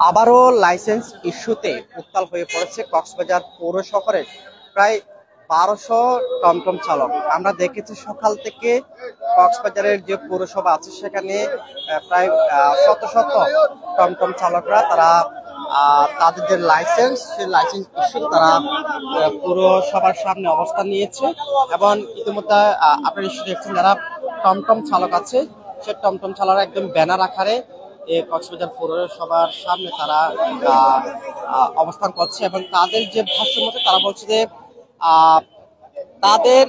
আবারও লাইসেন্স ইস্যুতে উত্তাল হয়ে পড়েছে কক্সবাজার পৌর শহরের প্রায় 1200 টমটম চালক। আমরা দেখেছি সকাল থেকে কক্সবাজারের যে পৌরসভা আছে সেখানে প্রায় শত শত টমটম চালকরা তারা তাদের যে লাইসেন্স সেই লাইসেন্স ইস্যু তারা পৌরসভার সামনে অবস্থান নিয়েছে এবং ইতিমধ্যে আপনারা নিশ্চয়ই দেখছেন যারা টমটম চালক আছে সে টমটম চালকরা একদম ব্যানার আকারে কক্সবাজার পৌরসভার সামনে তারা অবস্থান করছে এবং তাদের যে ভাষ্য মতে তারা বলছে যে তাদের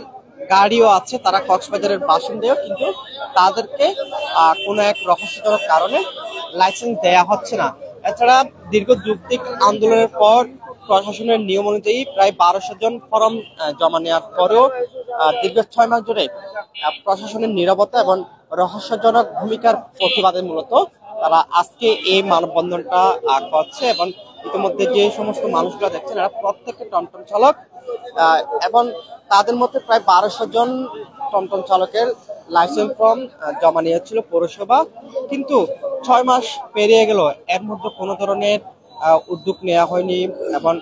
গাড়িও আছে, তারা কক্সবাজারের বাসিন্দাও, কিন্তু তাদেরকে কোনো এক রহস্যজনক কারণে লাইসেন্স দেয়া হচ্ছে না। এছাড়া দীর্ঘ যৌক্তিক আন্দোলনের পর প্রশাসনের নিয়ম অনুযায়ী প্রায় 1200 জন ফরম জমা নেওয়ার পরেও দীর্ঘ 6 মাস ধরে প্রশাসনের নীরবতা এবং রহস্যজনক ভূমিকার প্রতিবাদে মূলত তারা আজকে এই মানববন্ধনটা করছে এবং ইতিমধ্যে যে সমস্ত মানুষগুলো দেখছেন এরা প্রত্যেকটা টমটম চালক এবং তাদের মধ্যে প্রায় 1200 জন টমটম চালকের লাইসেন্স ফর্ম জমা নিয়েছিল পৌরসভা, কিন্তু 6 মাস পেরিয়ে গেল এর মধ্যে কোনো ধরনের উদ্যোগ নেওয়া হয়নি এবং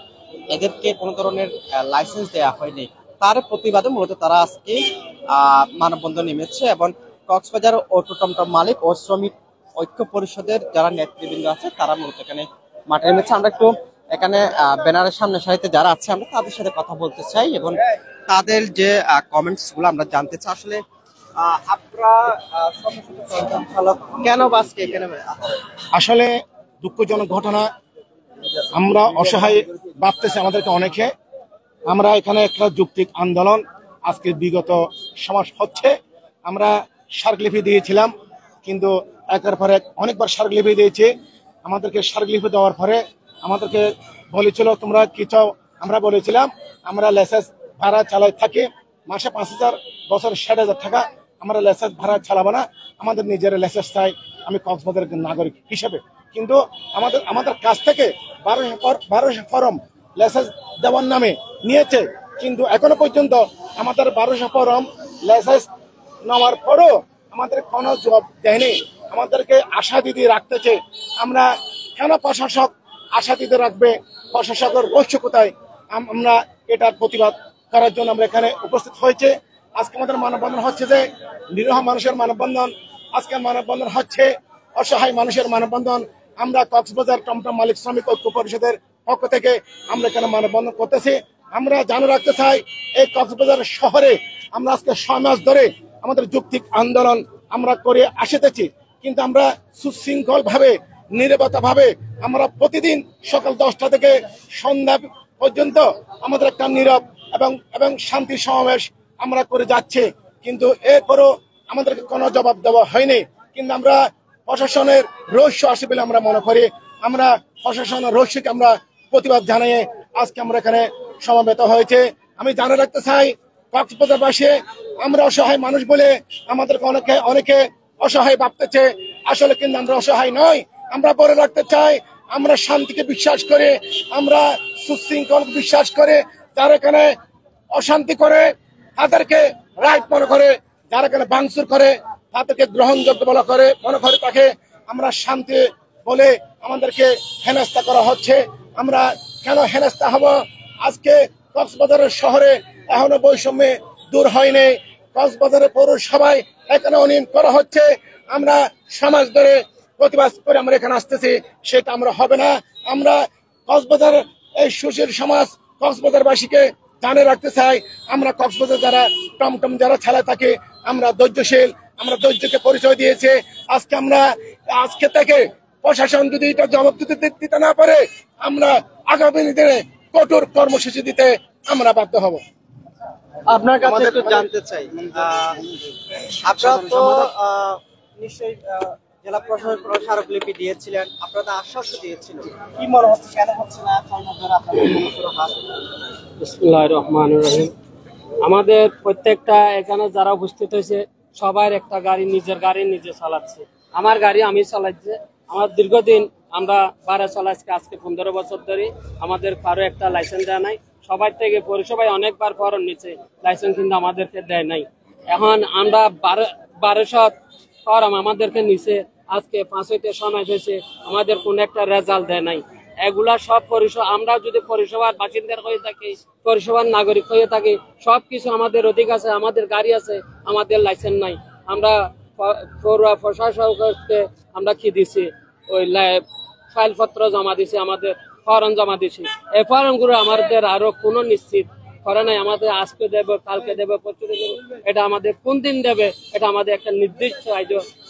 এদেরকে কোনো ধরনের লাইসেন্স দেওয়া হয়নি। তার প্রতিবাদে মূলত তারা আজকে মানববন্ধন নেমেছে এবং কক্সবাজার অটো টমটম মালিক ও শ্রমিক ঐক্য পরিষদের যারা নেতৃবৃন্দ আছে তারা মূলত এখানে মাঠে নেমেছে। আমরা একটু এখানে ব্যানারের সামনে সারিতে যারা আছে আমরা তাদের সাথে কথা বলতে চাই এবং তাদের যে কমেন্টস গুলো আমরা জানতে চাই। আসলে আপনারা কেন বাসকে এখানে আসলে দুঃখজনক ঘটনা, আমরা অসহায় ভাবতেছি আমাদেরকে অনেকে। আমরা এখানে একটা যৌক্তিক আন্দোলন আজকে বিগত সমাজ হচ্ছে, আমরা স্মারকলিপি দিয়েছিলাম, কিন্তু একের পরে অনেকবার স্মারকলিপি দিয়েছি। আমাদেরকে স্মারকলিপি দেওয়ার পরে আমাদেরকে বলেছিল তোমরা কি চাও, আমরা বলেছিলাম আমরা লাইসেন্স ভাড়া চালাই থাকি, মাসে 5000, বছরে 60,000 টাকা, আমরা লাইসেন্স ভাড়া চালাবো না, আমাদের নিজের লাইসেন্স চাই আমি কক্সবাজারের নাগরিক হিসেবে। কিন্তু আমাদের কাছ থেকে 1200 ফরম লাইসেন্স দেওয়ার নামে নিয়েছে, কিন্তু এখনো পর্যন্ত আমাদের 1200 ফরম লাইসেন্স নেওয়ার পরও আমাদের কোনো জবাব দেয়নি। আমাদেরকে আশা দিদি রাখতেছে। আমরা কেন প্রশাসক আশা দিতে রাখবে? প্রশাসকের রহস্য কোথায়? আমরা এটার প্রতিবাদ করার জন্য আমরা এখানে উপস্থিত হয়েছে। আজকে আমাদের মানববন্ধন হচ্ছে যে নিরীহ মানুষের মানববন্ধন, আজকে মানববন্ধন হচ্ছে অসহায় মানুষের মানববন্ধন। আমরা কক্সবাজার টমটম মালিক শ্রমিক ঐক্য পরিষদের পক্ষ থেকে আমরা এখানে মানববন্ধন করতেছি। আমরা জানা রাখতে চাই এই কক্সবাজার শহরে আমরা আজকে 6 মাস ধরে আমাদের যৌক্তিক আন্দোলন আমরা করে আসতেছি, কিন্তু আমরা সুশৃঙ্খল ভাবে নীরবতা ভাবে আমরা প্রতিদিন সকাল 10টা থেকে সন্ধ্যা পর্যন্ত আমাদের একটা নীরব এবং শান্তি সমাবেশ আমরা করে যাচ্ছে, কিন্তু এরপরও আমাদেরকে কোনো জবাব দেওয়া হয়নি। কিন্তু আমরা প্রশাসনের রহস্য আসে বলে আমরা মনে করি। আমরা প্রশাসনের রহস্যকে আমরা প্রতিবাদ জানিয়ে আজকে আমরা এখানে সমবেত হয়েছে। আমি জানা রাখতে চাই কক্সবাজারবাসী আমরা অসহায় মানুষ বলে আমাদেরকে অনেকে অসহায় ভাবতেছে, আসলে কিন্তু আমরা অসহায় নয়। আমরা বলে রাখতে চাই আমরা শান্তিকে বিশ্বাস করে, আমরা সুশৃঙ্খল বিশ্বাস করে, যারা এখানে অশান্তি করে তাদেরকে রাইট মনে করে, যারা এখানে ভাঙচুর করে তাদেরকে গ্রহণযোগ্য বলা করে মনে করে, তাকে আমরা শান্তি বলে আমাদেরকে হেনস্থা করা হচ্ছে। আমরা কেন হেনস্থা হব? আজকে কক্সবাজারের শহরে এখনো বৈষম্যে দূর হয়নি। কক্সবাজারের পৌরসভায় এখানে অনিয়ম করা হচ্ছে। আমরা সমাজ ধরে প্রতিবাদ করে আমরা এখানে আসতেছি, সেটা আমরা হবে না। আমরা কক্সবাজার এই সুশীল সমাজ কক্সবাজারবাসীকে জানে রাখতে চাই আমরা কক্সবাজার যারা টমটম যারা ছেলে থাকে আমরা ধৈর্যশীল, আমরা ধৈর্যকে পরিচয় দিয়েছে। আজকে থেকে প্রশাসন যদি এটা জবাব দিতে না পারে আমরা আগামী দিনে কঠোর কর্মসূচি দিতে আমরা বাধ্য হব। আপনার কাছে একটু জানতে চাই, আপনারা তো নিশ্চয়ই জেলা প্রশাসন স্মারকলিপি দিয়েছিলেন, আপনারা আশ্বাস দিয়েছিলেন, কি মনে হচ্ছে কেন হচ্ছে না? বিসমিল্লাহির রহমানির রহিম। আমাদের প্রত্যেকটা এখানে যারা উপস্থিত হয়েছে সবার একটা গাড়ি নিজে চালাচ্ছে। আমার গাড়ি আমি চালাচ্ছি। আমার দীর্ঘদিন আমরা ভাড়া চালাচ্ছি, আজকে 15 বছর ধরে আমাদের কারো একটা লাইসেন্স দেওয়া নাই। সবাই থেকে পৌরসভায় অনেকবার ফরম নিচ্ছে, লাইসেন্স কিন্তু আমাদেরকে দেয় নাই। এখন আমরা 1200 ফরম আমাদেরকে নিচে, আজকে 5 হইতে 6 মাস হয়েছে, আমাদের কোন একটা রেজাল্ট দেয় নাই। এগুলা সব পরিষেবা, আমরা যদি পরিষেবার বাসিন্দার হয়ে থাকি, পরিষেবার নাগরিক হয়ে থাকি, সবকিছু আমাদের অধিকার আছে, আমাদের গাড়ি আছে, আমাদের লাইসেন্স নাই। আমরা প্রশাসককে আমরা কি দিছি, ওই ফাইলপত্র জমা দিছি, আমাদের ফর্ম জমা দিছি। এই ফর্মগুলো আমাদের আরো কোনো নিশ্চিত করে নাই, আমাদের আজকে দেবে, কালকে দেবে, পরশু দেবে, এটা আমাদের কোন দিন দেবে এটা আমাদের একটা নির্দিষ্ট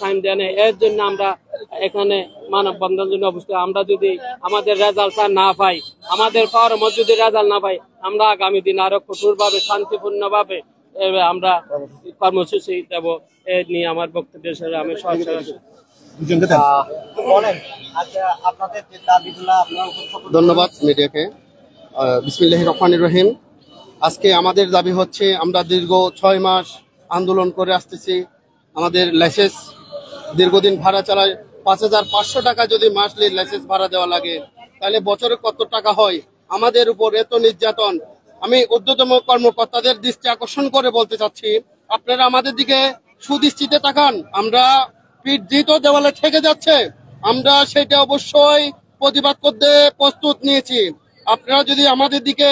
টাইম দেয় নেই। এর জন্য আমরা এখানে মানববন্ধন জন্য অবস্থিত। আমরা যদি আমাদের রেজাল্টটা না পাই, আমাদের ফর্ম যদি রেজাল্ট না পাই, আমরা আগামী দিন আরো কঠোরভাবে শান্তিপূর্ণভাবে আমরা কর্মসূচি দেব। এ নিয়ে আমার বক্তব্য শেষে আমি সরাসরি বলেন আচ্ছা আপনাদের যে দাবিগুলো আপনারা উপস্থাপন ধন্যবাদ মিডিয়াকে। বিসমিল্লাহির রহমানির রহিম। আজকে আমাদের দাবি হচ্ছে, আমরা দীর্ঘ 6 মাস আন্দোলন করে আসতেছি। আমাদের লাইসেন্স দীর্ঘদিন ভাড়া চালায় 5500 টাকা যদি মাসলি লাইসেন্স ভাড়া দেওয়া লাগে, তাহলে বছরে কত টাকা হয়? আমাদের উপর এত নির্যাতন। আমি ঊর্ধ্বতম কর্মকর্তাদের দৃষ্টি আকর্ষণ করে বলতে চাচ্ছি, আপনারা আমাদের দিকে সুদৃষ্টিতে তাকান। আমরা পিঠ জিত দেওয়ালে ঠেকে যাচ্ছে, আমরা সেটা অবশ্যই প্রতিবাদ করতে প্রস্তুত নিয়েছি। আপনারা যদি আমাদের দিকে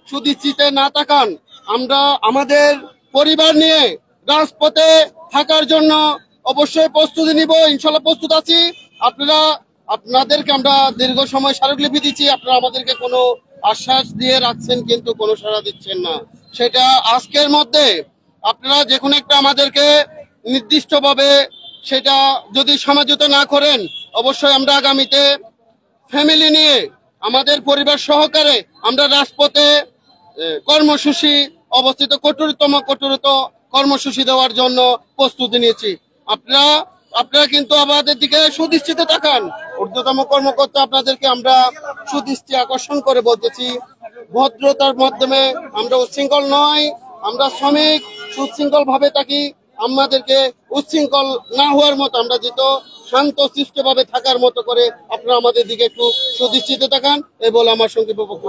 সুদৃষ্টিতে না তাকান, আমরা আমাদের পরিবার নিয়ে রাজপথে থাকার জন্য অবশ্যই প্রস্তুতি নিব, ইনশাল্লাহ প্রস্তুত আছি। আপনাদেরকে আমরা দীর্ঘ সময় স্মারকলিপি দিচ্ছি, আপনারা আমাদেরকে কোনো আশ্বাস দিয়ে রাখছেন কিন্তু কোনো সাড়া দিচ্ছেন না। সেটা আজকের মধ্যে আপনারা যে কোনো একটা আমাদেরকে নির্দিষ্টভাবে সেটা যদি সমাযোজিত না করেন, অবশ্যই আমরা আগামীতে ফ্যামিলি নিয়ে আমাদের পরিবার সহকারে আমরা রাজপথে কর্মসূচি অবস্থিত কঠোরতম কর্মসূচি দেওয়ার জন্য প্রস্তুতি নিয়েছি। আপনারা কিন্তু আমাদের দিকে সুদৃষ্টিতে তাকান। ঊর্ধ্বতম কর্মকর্তা আপনাদেরকে আমরা সুদৃষ্টি আকর্ষণ করে বলতেছি, ভদ্রতার মাধ্যমে আমরা উচ্ছৃঙ্খল নয়, আমরা শ্রমিক সুশৃঙ্খল ভাবে থাকি। আমাদেরকে উচ্ছৃঙ্খল না হওয়ার মতো, আমরা যেহেতু শান্ত শিষ্ট ভাবে থাকার মতো করে আপনারা আমাদের দিকে একটু সুদৃষ্টিতে তাকান। এই বলে আমার সংক্ষিপ্ত বক্তব্য।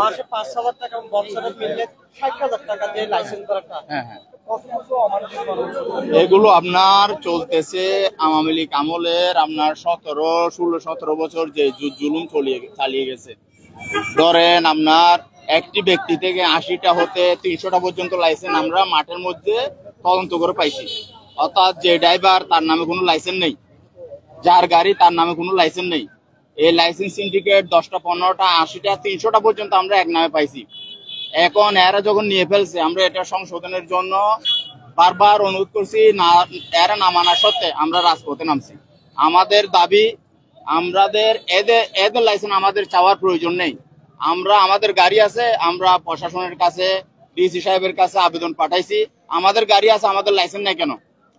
মাসে 5,000 টাকা বছরে মিললে 60,000 টাকা দিয়ে লাইসেন্স করাটা এগুলো আপনার চলতেছে আওয়ামী লীগ আমলের, আপনার 16-17 বছর যে জুলুম চালিয়ে গেছে। ধরেন আপনার একটি ব্যক্তি থেকে 80টা হতে 300টা পর্যন্ত লাইসেন্স আমরা মাঠের মধ্যে তদন্ত করে পাইছি। অর্থাৎ যে ড্রাইভার তার নামে কোনো লাইসেন্স নেই, যার গাড়ি তার নামে কোনো লাইসেন্স নেই, এই লাইসেন্স সিন্ডিকেট 10টা 15টা 80টা 300টা পর্যন্ত আমরা এক নামে পাইছি। এখন এরা যখন নিয়ে ফেলছে, আমরা এটা সংশোধনের জন্য বারবার অনুরোধ করছি, না এরা না মানা সত্ত্বে আমরা রাজপথে নামছি। আমাদের দাবি, এদের লাইসেন্স আমাদের চাওয়ার প্রয়োজন নেই। আমাদের গাড়ি আছে, আমরা প্রশাসনের কাছে ডিসি সাহেবের কাছে আবেদন পাঠাইছি, আমাদের গাড়ি আছে, আমাদের লাইসেন্স নেই কেন,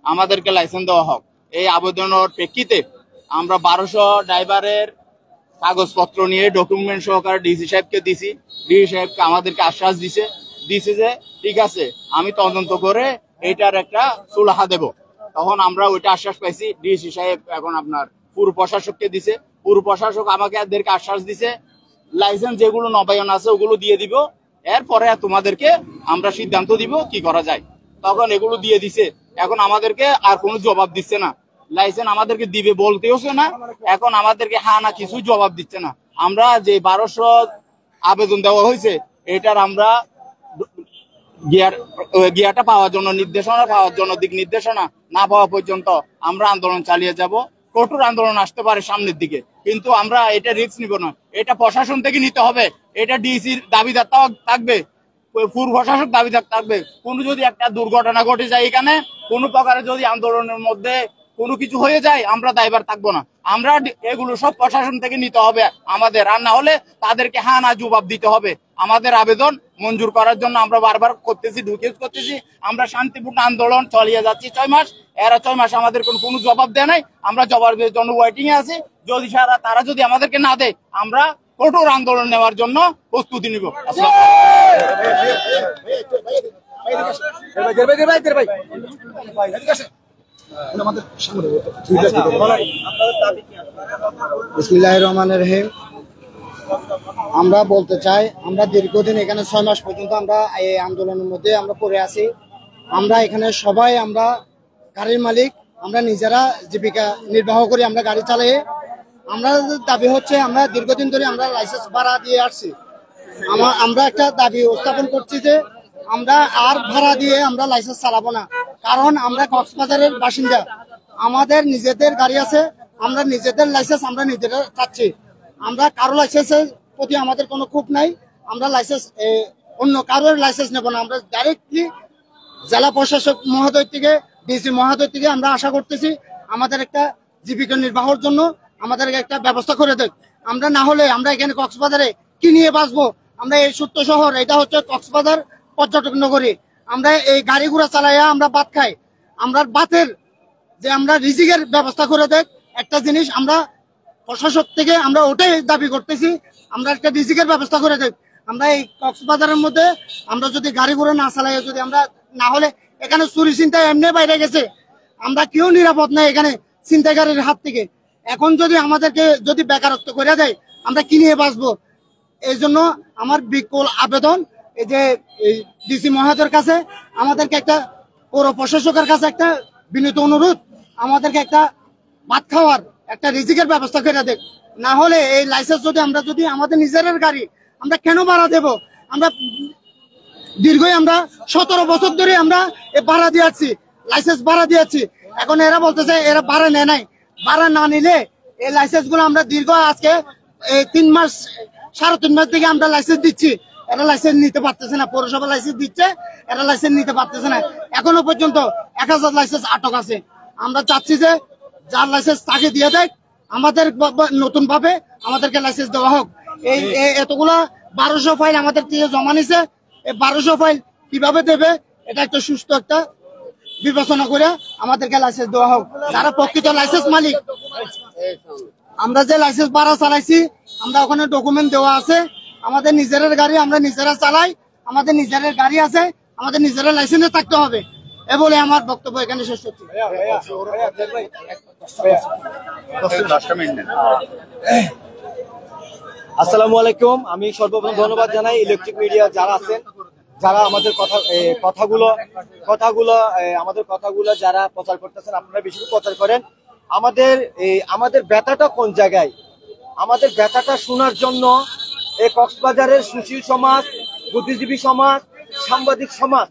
আমাদেরকে লাইসেন্স দেওয়া হোক। এই আবেদনের প্রেক্ষিতে আমরা 1200 ড্রাইভারের কাগজপত্র নিয়ে ডকুমেন্ট সহকারে ডিসি সাহেবকে দিছি। ডিসি সাহেবকে আমাদেরকে আশ্বাস দিছে যে ঠিক আছে, আমি তদন্ত করে এটার একটা সুরাহা দেব। তখন আমরা ওইটা আশ্বাস পাইছি। ডিসি সাহেব এখন আপনার পুর প্রশাসককে দিছে, পুর প্রশাসক আমাদেরকে আশ্বাস দিছে লাইসেন্স যেগুলো নবায়ন আছে ওগুলো দিয়ে দিব, এরপরে তোমাদেরকে আমরা সিদ্ধান্ত দিব কি করা যায়। তখন এগুলো দিয়ে দিছে, এখন আমাদেরকে আর কোনো জবাব দিচ্ছে না। লাইসেন্স আমাদেরকে দিবে বলতেওছে না, এখন আমাদেরকে হ্যাঁ না কিছু জবাব দিচ্ছে না। আমরা যে 1200 আবেদন দেওয়া হয়েছে, এটার আমরা গিয়ারটা পাওয়ার জন্য, নির্দেশনা পাওয়ার জন্য, দিক নির্দেশনা না পাওয়া পর্যন্ত আমরা আন্দোলন চালিয়ে যাব। কঠোর আন্দোলন আসতে পারে সামনের দিকে, কিন্তু আমরা এটা রিস্ক নিব না। এটা প্রশাসন থেকে নিতে হবে, এটা ডিসির দাবিদার থাকবে, পুর প্রশাসক দাবিদার থাকবে। কোনো যদি একটা দুর্ঘটনা ঘটে যায়, এখানে কোনো প্রকারে যদি আন্দোলনের মধ্যে কোনো কিছু হয়ে যায়, আমরা দায়ভার থাকবো না। আমরা এগুলো সব প্রশাসন থেকে নিতে হবে আমাদের, আর না হলে তাদেরকে হ্যাঁ না জবাব দিতে হবে। আমাদের আবেদন মঞ্জুর করার জন্য আমরা বারবার করতেছি। আমরা শান্তিপূর্ণ আন্দোলন চালিয়ে যাচ্ছি 6 মাস। এরা 6 মাস আমাদের কোনো জবাব দেয় নাই, আমরা জবাবের জন্য ওয়েটিং এ আছি। যদি তারা যদি আমাদেরকে না দেয়, আমরা কঠোর আন্দোলন নেওয়ার জন্য প্রস্তুতি নিব। বিসমিল্লাহির রহমানির রহিম। আমরা বলতে চাই, আমরা দীর্ঘদিন এখানে 6 মাস পর্যন্ত আমরা এই আন্দোলনের মধ্যে আমরা পড়ে আছি। আমরা এখানে সবাই আমরা গাড়ির মালিক, আমরা নিজেরা জীবিকা নির্বাহ করি, আমরা গাড়ি চালাই। আমরা দাবি হচ্ছে আমরা দীর্ঘদিন ধরে আমরা লাইসেন্স ভাড়া দিয়ে আসছি। আমরা একটা দাবি উত্থাপন করছি যে আমরা আর ভাড়া দিয়ে আমরা লাইসেন্স চালাবো না, কারণ আমরা কক্সবাজারের বাসিন্দা, আমাদের নিজেদের গাড়ি আছে, আমরা নিজেদের লাইসেন্স আমরা নিজেরা চাচ্ছি। আমরা কারো লাইসেন্সের প্রতি আমাদের কোনো ক্ষোভ নাই, আমরা লাইসেন্স অন্য কারোর লাইসেন্স নেব না। আমরা ডাইরেক্টলি জেলা প্রশাসক মহোদয় থেকে, ডিসি মহোদয় থেকে আমরা আশা করতেছি আমাদের একটা জীবিকা নির্বাহের জন্য আমাদের একটা ব্যবস্থা করে দেখ। আমরা না হলে আমরা এখানে কক্সবাজারে কি নিয়ে বাঁচবো? আমরা এই ছোট্ট শহর, এটা হচ্ছে কক্সবাজার পর্যটক নগরী, আমরা এই গাড়ি ঘোড়া চালাইয়া আমরা ভাত খাই। আমরা ভাতের যে আমরা রিজিকের ব্যবস্থা করে দেখ একটা জিনিস, আমরা প্রশাসক থেকে আমরা ওটাই দাবি করতেছি, আমরা একটা রিজিকের ব্যবস্থা করে দেখ। আমরা এই কক্সবাজারের মধ্যে আমরা যদি গাড়ি ঘোড়া না চালাই, যদি আমরা না হলে এখানে চুরি চিন্তা এমনি বাইরে গেছে, আমরা কেউ নিরাপদ নাই এখানে ছিনতাইকারীর হাত থেকে। এখন যদি আমাদেরকে যদি বেকারত্ব করে দেয়, আমরা কি নিয়ে বাঁচবো? এই জন্য আমার বিকল আবেদন এই যে ডিসি মহোদয়ের কাছে, আমাদেরকে একটা পৌর প্রশাসকের কাছে একটা বিনীত অনুরোধ, আমাদেরকে একটা ভাত খাওয়ার একটা রিজিকের ব্যবস্থা করে দেখ। না হলে এই লাইসেন্স যদি আমাদের নিজের গাড়ি, আমরা কেন ভাড়া দেব? আমরা দীর্ঘই আমরা 17 বছর ধরে আমরা ভাড়া দিয়ে আসছি, লাইসেন্স ভাড়া দিয়েছি। এখন এরা বলতেছে এরা ভাড়া নেয় নাই। ভাড়া না নিলে এই লাইসেন্স গুলো আমরা দীর্ঘ আজকে 3 মাস 3.5 মাস থেকে আমরা লাইসেন্স দিচ্ছি, এরা লাইসেন্স নিতে পারতেছে না। পৌরসভা লাইসেন্স দিচ্ছে, এরা লাইসেন্স নিতে পারতেছে না। এখনো পর্যন্ত 1000 লাইসেন্স আটক আছে। আমরা চাচ্ছি যে যার লাইসেন্স তাকে দিয়ে দেয়, আমাদের নতুন ভাবে আমাদেরকে লাইসেন্স দেওয়া হোক। এই এতগুলা 1200 ফাইল আমাদের থেকে জমা নিছে, এই 1200 ফাইল কিভাবে দেবে এটা একটা সুস্থ একটা বিবেচনা করে আমাদেরকে লাইসেন্স দেওয়া হোক। যারা প্রকৃত লাইসেন্স মালিক, আমরা যে লাইসেন্স ভাড়া চালাইছি আমরা ওখানে ডকুমেন্ট দেওয়া আছে, আমাদের নিজের গাড়ি আমরা নিজেরা চালাই, আমাদের নিজের গাড়ি আছে, আমাদের নিজের লাইসেন্সে থাকতে হবে। এ বলে আমার বক্তব্য এখানে শেষ হচ্ছে। আসসালামু আলাইকুম। আমি সর্বপ্রথম ধন্যবাদ জানাই ইলেকট্রিক মিডিয়া যারা আছেন, যারা আমাদের কথাগুলো যারা প্রচার করতেছেন, আপনারা বেশি প্রচার করেন। আমাদের ব্যথাটা কোন জায়গায়, আমাদের ব্যথাটা শোনার জন্য এই কক্সবাজারের সুশীল সমাজ, বুদ্ধিজীবী সমাজ, সাংবাদিক সমাজ,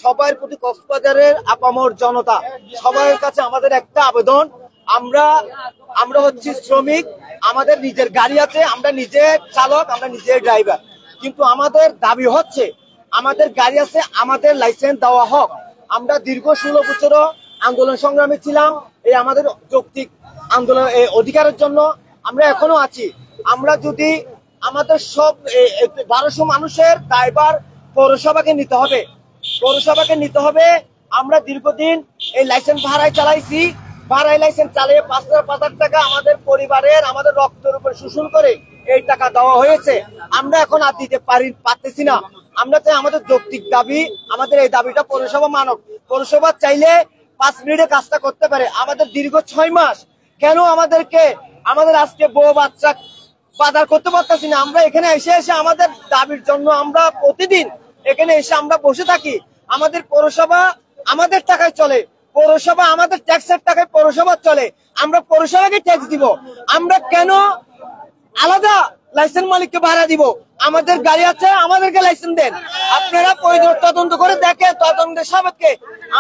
সবার প্রতি কক্সবাজারের আপামর জনতা, সবার কাছে আমাদের একটা আবেদন, আমরা হচ্ছি শ্রমিক, আমাদের নিজের গাড়ি আছে, আমরা নিজের চালক, আমরা নিজের ড্রাইভার, কিন্তু আমাদের দাবি হচ্ছে আমাদের গাড়ি আছে, আমাদের লাইসেন্স দেওয়া হোক। আমরা দীর্ঘ 16 বছর আন্দোলন সংগ্রামে ছিলাম, এই আমাদের যৌক্তিক আন্দোলন অধিকারের জন্য আমরা এখনো আছি। আমরা যদি আমাদের সব 1200 মানুষের দায়ভার পৌরসভাকে নিতে হবে। আমরা দীর্ঘদিন এই লাইসেন্স ভাড়ায় চালাইছি, ভাড়ায় লাইসেন্স চালিয়ে 5,000 টাকা আমাদের পরিবারের, আমাদের রক্তের উপর শোষণ করে এই টাকা দেওয়া হয়েছে। আমরা এখন আর দিতে পারতেছি না। আমরা চাই আমাদের যৌক্তিক দাবি, আমাদের এই দাবিটা পৌরসভা মানক। পৌরসভা চাইলে 5 মিনিটে কাজটা করতে পারে। আমাদের দীর্ঘ 6 মাস কেন আমাদের আজকে বউ বাচ্চা বাজার করতে পারতেছি না। আমরা এখানে এসে আমাদের দাবির জন্য আমরা প্রতিদিন এখানে এসে আমরা বসে থাকি। আমাদের পৌরসভা আমাদের টাকায় চলে, পৌরসভা আমাদের ট্যাক্সের টাকায় পৌরসভা চলে, আমরা পৌরসভাকে ট্যাক্স দিব। আমরা কেন আলাদা লাইসেন্স মালিককে ভাড়া দিব? আমাদের গাড়ি আছে, আমাদেরকে লাইসেন্স দেন। আপনারা তদন্ত করে দেখেন, তদন্তের সাপেক্ষে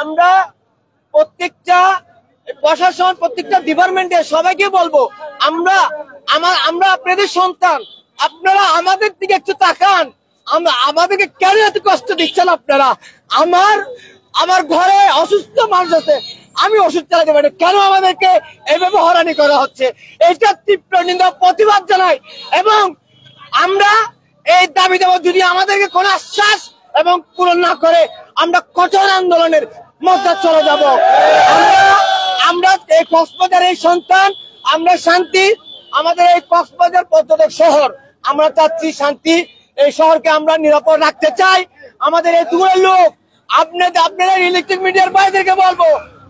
আমরা প্রত্যেকটা প্রশাসন, প্রত্যেকটা ডিপার্টমেন্টে সবাইকে বলবো, আমরা আপনাদের সন্তান, আপনারা আমাদের দিকে একটু তাকান। আমাদেরকে কেন এত কষ্ট দিচ্ছেন আপনারা? আমার ঘরে অসুস্থ মানুষ আছে, আমি ওষুধ চালাতে পারি, কেন আমাদেরকে এইভাবে হয়রানি করা হচ্ছে? এটা তীব্র নিন্দা, প্রতিবাদ জানাই। এবং আমরা এই দাবি দেব, যদি আমাদেরকে কোন আশ্বাস এবং পূরণ না করে আমরা কঠোর আন্দোলনের মধ্যে চলে যাব। আমরা এই কক্সবাজার এই সন্তান, আমরা শান্তি, আমাদের এই কক্সবাজার পর্যটক শহর, আমরা চাচ্ছি শান্তি। এই শহরকে আমরা নিরাপদ রাখতে চাই। আমাদের এই দূরের লোক, আপনারা ইলেকট্রিক মিডিয়ার বাইরেকে বলবো,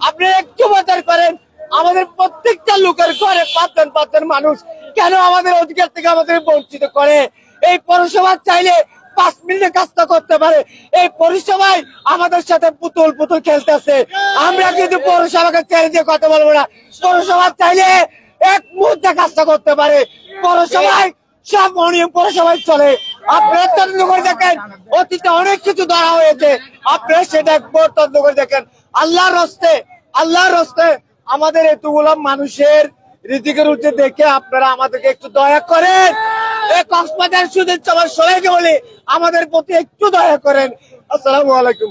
আপনারা একটু প্রচার করেন। আমাদের প্রত্যেকটা লোকের ঘরে 5 জন মানুষ কেন আমাদের অধিকার থেকে আমাদের বঞ্চিত করে? এই পৌরসভা চাইলে 5 মিনিটে কাজটা করতে পারে। এই পৌরসভায় আমাদের সাথে পুতুল পুতুল খেলতেছে। আমরা কিন্তু পৌরসভাকে ছেড়ে দিয়ে কথা বলবো না। পৌরসভা চাইলে এক মুহূর্তে কাজটা করতে পারে। পৌরসভায় সব অনিয়ম পৌরসভায় চলে। আপনারা তদন্ত করে দেখেন, অতীতে অনেক কিছু ধরা হয়েছে, আপনারা সেটা একবার তদন্ত করে দেখেন। আল্লাহর হস্তে আমাদের এতগুলো মানুষের রিজিকের উঠে দেখে আপনারা আমাদেরকে একটু দয়া করেন। এই কক্সবাজার শুধু সবাইকে বলি, আমাদের প্রতি একটু দয়া করেন। আসসালামু আলাইকুম।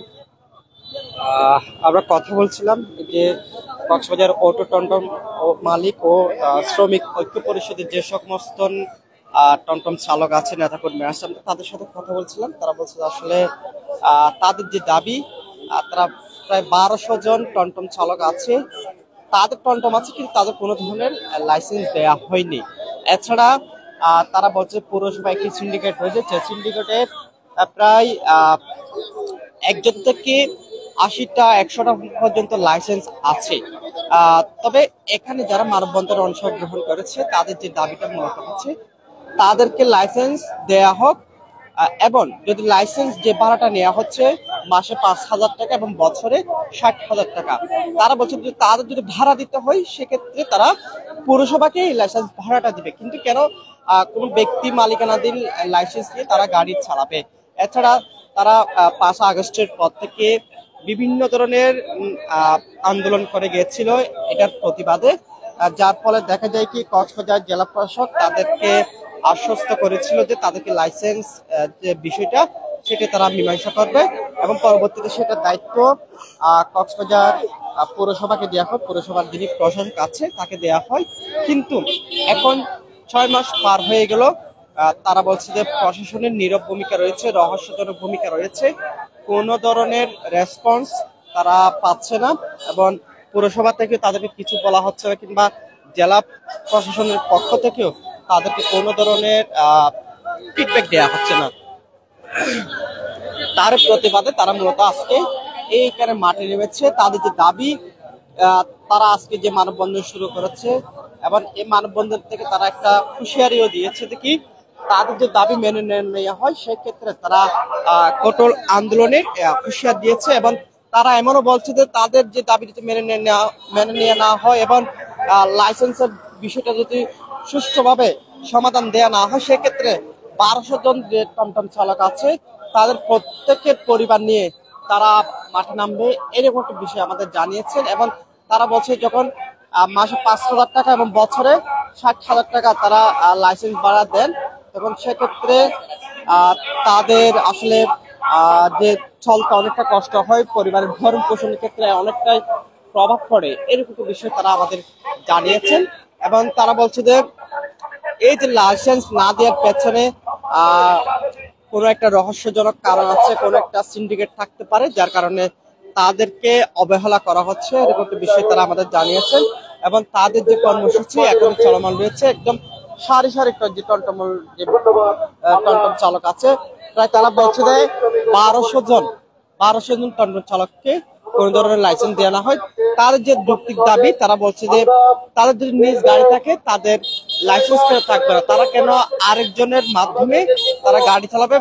আমরা কথা বলছিলাম যে কক্সবাজার অটো টমটম মালিক ও শ্রমিক ঐক্য পরিষদের যে সমস্ত টমটম চালক আছে, নেতাকর্মী আছে, আমরা তাদের সাথে কথা বলছিলাম। তারা বলছে আসলে তাদের যে দাবি, তারা প্রায় 1200 জন টমটম চালক আছে, তাদের টমটম আছে কিন্তু তাদের কোনো ধরনের লাইসেন্স দেয়া হয়নি। এছাড়া তারা বলছে পৌরসভা একটি সিন্ডিকেট রয়েছে, যে সিন্ডিকেটের প্রায় একজন থেকে 80টা 100টা পর্যন্ত লাইসেন্স আছে। তবে এখানে যারা মানববন্ধনে অংশগ্রহণ করেছে তাদের যে দাবিটা মূলত হচ্ছে তাদেরকে লাইসেন্স দেয়া হোক, এবং যদি লাইসেন্স যে ভাড়াটা নেওয়া হচ্ছে মাসে 5,000 টাকা এবং বছরে 60,000 টাকা, তারা বলছে যে তাদের যদি ভাড়া দিতে হয় সেক্ষেত্রে তারা পৌরসভাকে লাইসেন্স ভাড়াটা দিবে, কিন্তু কেন কোনো ব্যক্তি মালিকানাধীন লাইসেন্স দিয়ে তারা গাড়ি চালাবে। এছাড়া তারা 5 আগস্টের পর থেকে বিভিন্ন ধরনের আন্দোলন করে গিয়েছিল এটার প্রতিবাদে, যার ফলে দেখা যায় কি কক্সবাজার জেলা প্রশাসক তাদেরকে আশ্বস্ত করেছিল যে তাদেরকে লাইসেন্স যে বিষয়টা সেটা তারা মীমাংসা করবে এবং পরবর্তীতে সেটার দায়িত্ব কক্সবাজার পৌরসভাকে দেওয়া হয়, পৌরসভার যিনি প্রশাসক আছে তাকে দেওয়া হয়। কিন্তু এখন 6 মাস পার হয়ে গেল, তারা বলছে যে প্রশাসনের নীরব ভূমিকা রয়েছে, রহস্যজনক ভূমিকা রয়েছে, কোনো ধরনের রেসপন্স তারা পাচ্ছে না এবং পৌরসভা থেকে তাদেরকে কিছু বলা হচ্ছে না, কিংবা জেলা প্রশাসনের পক্ষ থেকেও তাদেরকে কোনো ধরনের ফিডব্যাক দেওয়া হচ্ছে না। তার প্রতিবাদে তারা মূলত আজকে এইখানে মাঠে নেমেছে। তাদের যে দাবি, তারা আজকে যে মানববন্ধন শুরু করেছে এবং এই মানববন্ধন থেকে তারা একটা হুঁশিয়ারিও দিয়েছে যে কি তাদের যে দাবি মেনে নেওয়া হয় সেক্ষেত্রে তারা কঠোর আন্দোলনে হুঁশিয়ার দিয়েছে এবং তারা এমনও বলছে যে তাদের যে দাবি যদি মেনে নেওয়া না হয় এবং লাইসেন্সের বিষয়টা যদি সুষ্ঠুভাবে সমাধান দেওয়া না হয় সেক্ষেত্রে 1200 জন যে টমটম চালক আছে তাদের প্রত্যেকের পরিবার নিয়ে তারা মাঠে নামবে, এরকম একটা বিষয় আমাদের জানিয়েছেন। এবং তারা বলছে যখন মাসে 5,000 টাকা এবং বছরে 60,000 টাকা তারা লাইসেন্স ভাড়া দেন, এবং সেক্ষেত্রে তাদের আসলে যে চলতে অনেকটা কষ্ট হয়, পরিবারের ভরণ পোষণের ক্ষেত্রে অনেকটাই প্রভাব পড়ে, এরকম বিষয় তারা আমাদের জানিয়েছেন। এবং তারা বলছে যে এই যে লাইসেন্স না দেওয়ার পেছনে কোনো একটা রহস্যজনক কারণ আছে, কোনো একটা সিন্ডিকেট থাকতে পারে যার কারণে তাদেরকে অবহেলা করা হচ্ছে, এরকম একটা বিষয় তারা আমাদের জানিয়েছেন। এবং তাদের যে কর্মসূচি এখন চলমান রয়েছে, একদম সারি সারি যে টমটম চালক আছে প্রায়, তারা বলছে যে 1200 জন টমটম চালককে কোন ধরনের লাইসেন্স দেওয়া না হয়। তাদের যে যৌক্তিক দাবি, তারা বলছে যে তাদের যদি নিজ গাড়ি থাকে তাদের লাইসেন্স কেন থাকবে না, তারা কেন আরেকজনের মাধ্যমে তারা গাড়ি চালাবে,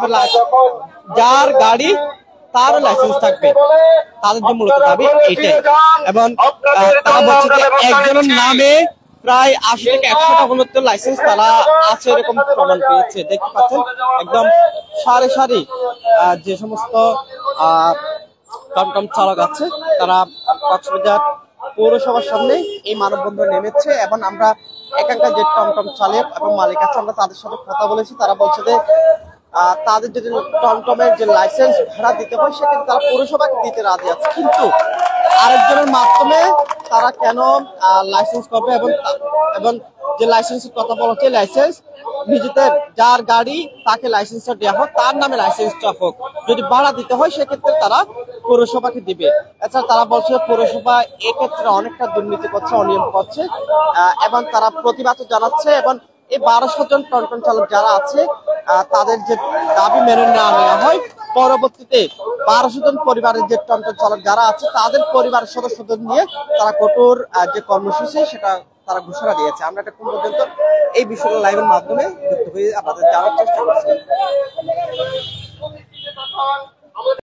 যার গাড়ি তার লাইসেন্স থাকবে, তাদের যে মূলত দাবি এটাই। এবং তারা বলছে যে একজনের নামে প্রায় 80 থেকে 100টা পর্যন্ত লাইসেন্স তারা আছে, এরকম প্রমাণ পেয়েছে। দেখতে পাচ্ছেন একদম সারি সারি যে সমস্ত টমটম চালক আছে তারা কক্সবাজার পৌরসভার সামনে এই মানববন্ধন নেমেছে। এবং আমরা এখানকার যে টমটম চালক এবং মালিক আছে আমরা তাদের সাথে কথা বলেছি, তারা বলছে যে তাদের যদি টমটমের যে লাইসেন্স ভাড়া দিতে হয় সেক্ষেত্রে তারা পৌরসভাকে দিতে রাজি আছে, কিন্তু আরেকজনের মাধ্যমে তারা কেন লাইসেন্স করবে, এবং যে লাইসেন্সের কথা বলা হচ্ছে লাইসেন্স নিজেদের যার গাড়ি তাকে লাইসেন্সটা দেওয়া হোক, তার নামে লাইসেন্সটা হোক, যদি ভাড়া দিতে হয় সেক্ষেত্রে তারা পৌরসভাকে দিবে। এছাড়া তারা বলছে পৌরসভা এক্ষেত্রে অনেকটা দুর্নীতি করছে, অনিয়ম করছে, এবং তারা প্রতিবাদ জানাচ্ছে। এবং এই 1200 জন টমটম চালক যারা আছে তাদের যে দাবি মেনে না নেওয়া হয়, পরবর্তীতে 1200 জন পরিবারের যে টমটম চালক যারা আছে তাদের পরিবারের সদস্যদের নিয়ে তারা কঠোর যে কর্মসূচি সেটা তারা ঘোষণা দিয়েছে। আমরা এটা কোন পর্যন্ত এই বিষয়টা লাইভের মাধ্যমে যুক্ত হয়ে আপনাদের জানার চেষ্টা করছি।